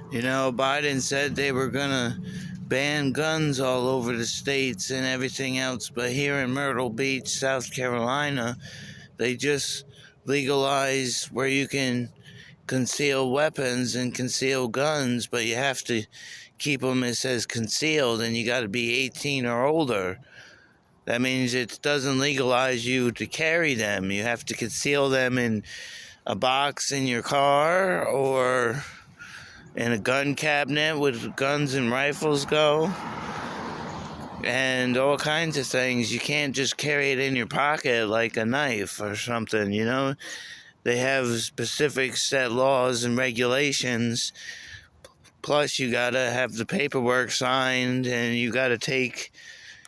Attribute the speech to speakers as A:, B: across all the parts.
A: You know, Biden said they were gonna ban guns all over the states and everything else, but here in Myrtle Beach, South Carolina, they just legalized where you can conceal weapons and conceal guns, but you have to keep them, it says, concealed, and you got to be 18 or older. That means it doesn't legalize you to carry them. You have to conceal them in a box in your car or in a gun cabinet where guns and rifles go, and all kinds of things. You can't just carry it in your pocket like a knife or something, you know? They have specific set laws and regulations. Plus, you gotta have the paperwork signed, and you gotta take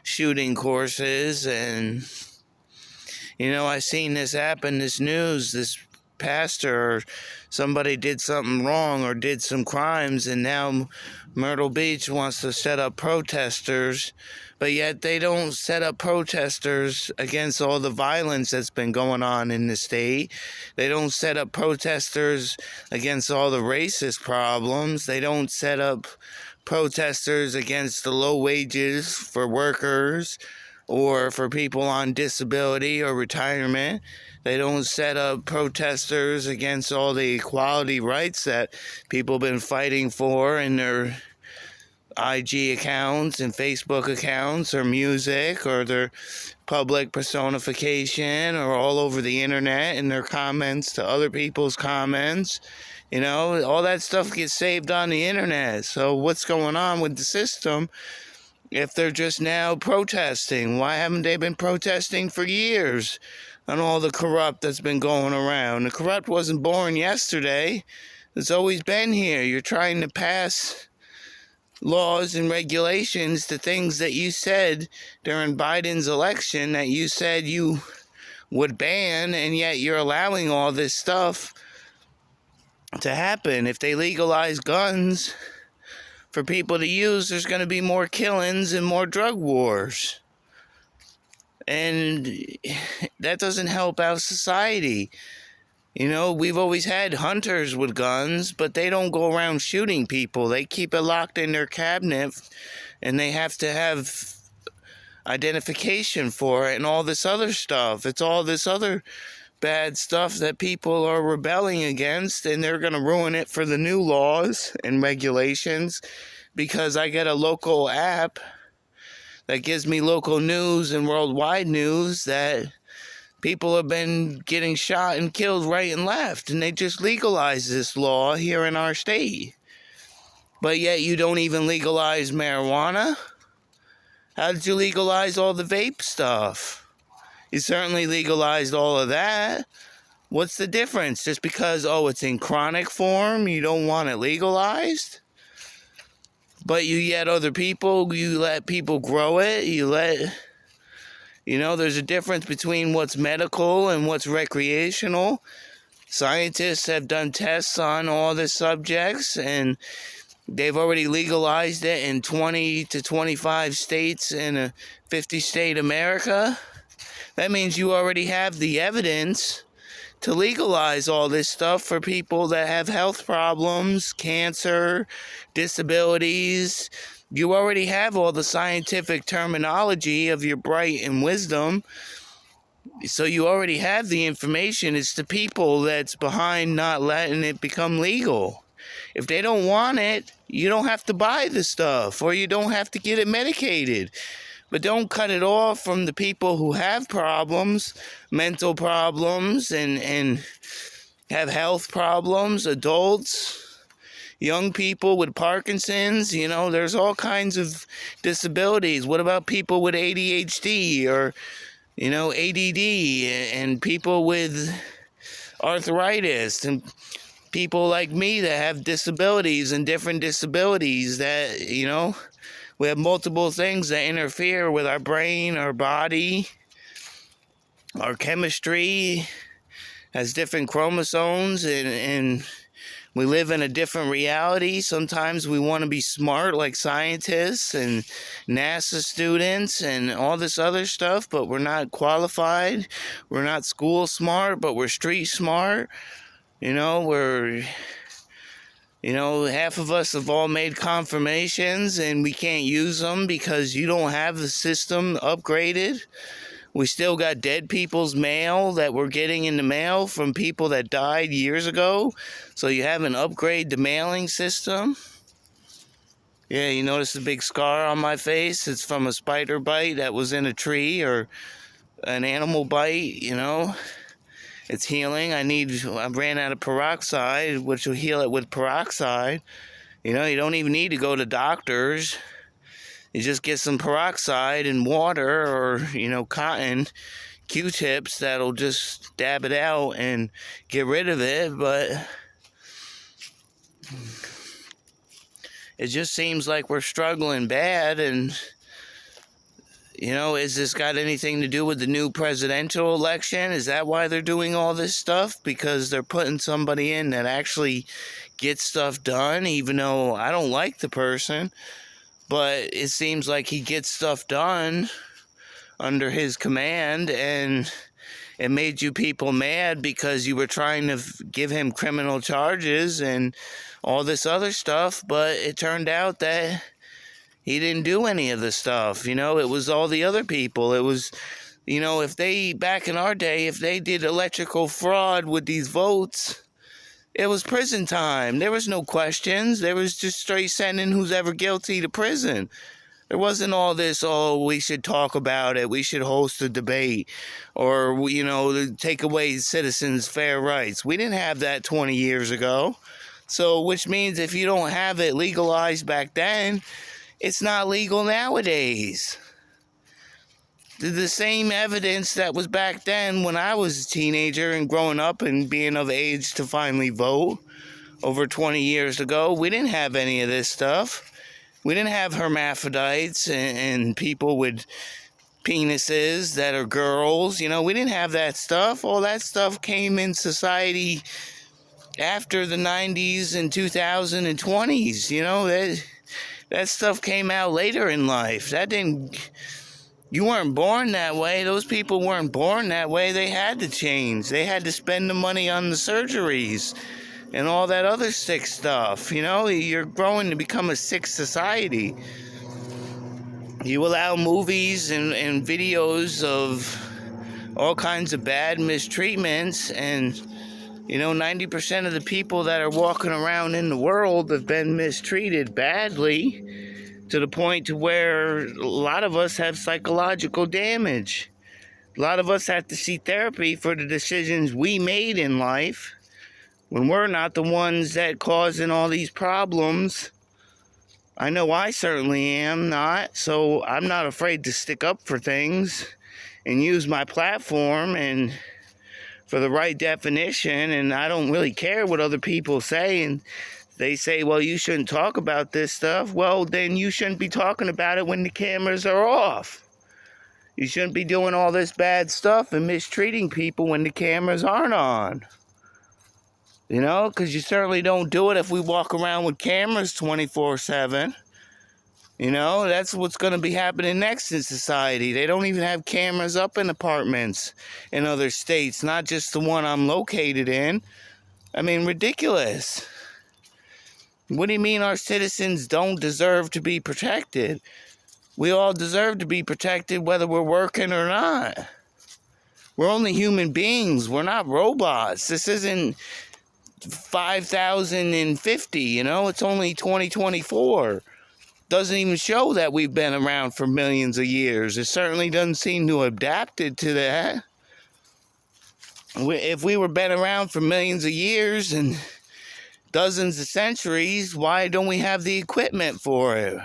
A: shooting courses. And, you know, I seen this happen, this news, this pastor or somebody did something wrong or did some crimes, and now Myrtle Beach wants to set up protesters, but yet they don't set up protesters against all the violence that's been going on in the state. They don't set up protesters against all the racist problems. They don't set up protesters against the low wages for workers or for people on disability or retirement. They don't set up protesters against all the equality rights that people have been fighting for in their IG accounts and Facebook accounts or music or their public personification or all over the internet in their comments to other people's comments. You know, all that stuff gets saved on the internet. So what's going on with the system if they're just now protesting? Why haven't they been protesting for years on all the corrupt that's been going around? The corrupt wasn't born yesterday. It's always been here. You're trying to pass laws and regulations to things that you said during Biden's election that you said you would ban, and yet you're allowing all this stuff to happen. If they legalize guns for people to use, there's going to be more killings and more drug wars. And that doesn't help our society. You know, we've always had hunters with guns, but they don't go around shooting people. They keep it locked in their cabinet, and they have to have identification for it and all this other stuff. It's all this other bad stuff that people are rebelling against, and they're going to ruin it for the new laws and regulations, because I get a local app that gives me local news and worldwide news that people have been getting shot and killed right and left, and they just legalized this law here in our state. But yet you don't even legalize marijuana? How did you legalize all the vape stuff? You certainly legalized all of that. What's the difference? Just because, it's in chronic form, you don't want it legalized? But you let other people, you let people grow it, there's a difference between what's medical and what's recreational. Scientists have done tests on all the subjects, and they've already legalized it in 20 to 25 states in a 50-state America. That means you already have the evidence to legalize all this stuff for people that have health problems, cancer, disabilities. You already have all the scientific terminology of your bright and wisdom. So you already have the information. It's the people that's behind not letting it become legal. If they don't want it, you don't have to buy the stuff, or you don't have to get it medicated. But don't cut it off from the people who have problems, mental problems, and have health problems, adults, young people with Parkinson's. There's all kinds of disabilities. What about people with ADHD or, ADD, and people with arthritis, and people like me that have disabilities and different disabilities that, we have multiple things that interfere with our brain, our body, our chemistry has different chromosomes, and we live in a different reality. Sometimes we want to be smart like scientists and NASA students and all this other stuff, but we're not qualified. We're not school smart, but we're street smart. We're You know, half of us have all made confirmations and we can't use them because you don't have the system upgraded. We still got dead people's mail that we're getting in the mail from people that died years ago. So you haven't upgraded the mailing system. Yeah, you notice the big scar on my face? It's from a spider bite that was in a tree or an animal bite, you know. It's healing. I ran out of peroxide, which will heal it with peroxide. You know, you don't even need to go to doctors. You just get some peroxide and water or, you know, cotton Q-tips that'll just dab it out and get rid of it. But it just seems like we're struggling bad. And, you know, is this got anything to do with the new presidential election? Is that why they're doing all this stuff? Because they're putting somebody in that actually gets stuff done, even though I don't like the person. But it seems like he gets stuff done under his command, and it made you people mad because you were trying to give him criminal charges and all this other stuff. But it turned out that he didn't do any of the stuff. You know, it was all the other people. It was, you know, if they, back in our day, if they did electrical fraud with these votes, it was prison time. There was no questions. There was just straight sending who's ever guilty to prison. There wasn't all this, oh, we should talk about it, we should host a debate, or, you know, take away citizens' fair rights. We didn't have that 20 years ago. So, which means if you don't have it legalized back then, it's not legal nowadays. The same evidence that was back then when I was a teenager and growing up and being of age to finally vote over 20 years ago, we didn't have any of this stuff. We didn't have hermaphrodites and people with penises that are girls. You know, we didn't have that stuff. All that stuff came in society after the 90s and 2020s. You know, that stuff came out later in life. You weren't born that way. Those people weren't born that way. They had to change. They had to spend the money on the surgeries and all that other sick stuff. You know, you're growing to become a sick society. You allow movies and videos of all kinds of bad mistreatments, and, you know, 90% of the people that are walking around in the world have been mistreated badly, to the point to where a lot of us have psychological damage. A lot of us have to see therapy for the decisions we made in life when we're not the ones that causing all these problems. I know I certainly am not, so I'm not afraid to stick up for things and use my platform and for the right definition, and I don't really care what other people say. And they say, well, you shouldn't talk about this stuff. Well, then you shouldn't be talking about it when the cameras are off. You shouldn't be doing all this bad stuff and mistreating people when the cameras aren't on. You know, because you certainly don't do it if we walk around with cameras 24/7. You know, that's what's going to be happening next in society. They don't even have cameras up in apartments in other states, not just the one I'm located in. I mean, ridiculous. What do you mean our citizens don't deserve to be protected? We all deserve to be protected whether we're working or not. We're only human beings. We're not robots. This isn't 5050, you know? It's only 2024. Doesn't even show that we've been around for millions of years. It certainly doesn't seem to have adapted to that. If we were been around for millions of years and dozens of centuries, why don't we have the equipment for it?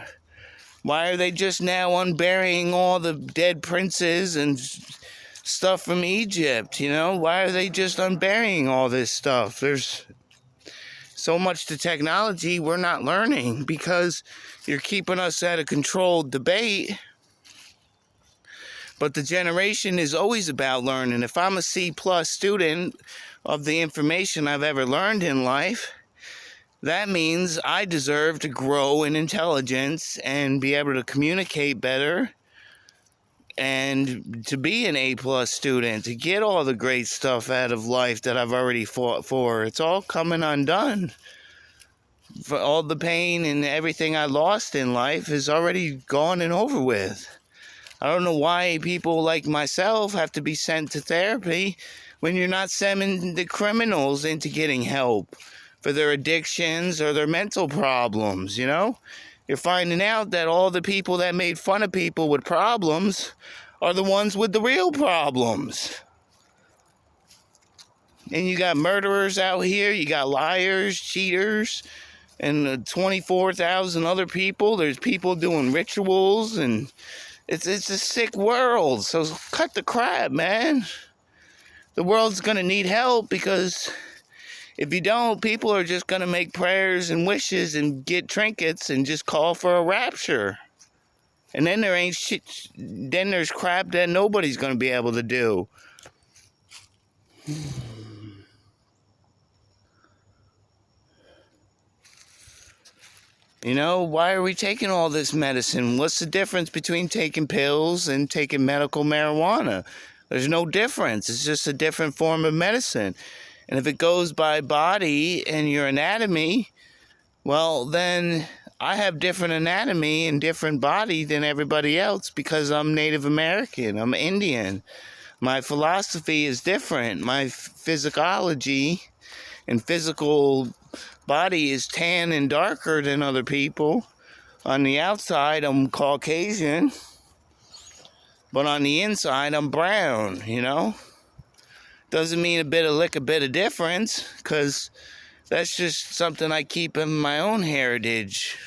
A: Why are they just now unburying all the dead princes and stuff from Egypt, you know? Why are they just unburying all this stuff? There's so much to technology we're not learning because you're keeping us at a controlled debate. But the generation is always about learning. If I'm a C+ student of the information I've ever learned in life, that means I deserve to grow in intelligence and be able to communicate better and to be an A+ student, to get all the great stuff out of life that I've already fought for. It's all coming undone For all the pain and everything I lost in life is already gone and over with. I don't know why people like myself have to be sent to therapy when you're not sending the criminals into getting help for their addictions or their mental problems, you know? You're finding out that all the people that made fun of people with problems are the ones with the real problems. And you got murderers out here, you got liars, cheaters, and 24,000 other people. There's people doing rituals, and it's a sick world. So cut the crap, man. The world's going to need help, because if you don't, people are just going to make prayers and wishes and get trinkets and just call for a rapture. And then there ain't shit. Then there's crap that nobody's going to be able to do. You know, why are we taking all this medicine? What's the difference between taking pills and taking medical marijuana? There's no difference. It's just a different form of medicine. And if it goes by body and your anatomy, well, then I have different anatomy and different body than everybody else because I'm Native American. I'm Indian. My philosophy is different. My physicology and physical body is tan and darker than other people. On the outside, I'm Caucasian, but on the inside, I'm brown, you know? Doesn't mean a bit of difference, because that's just something I keep in my own heritage.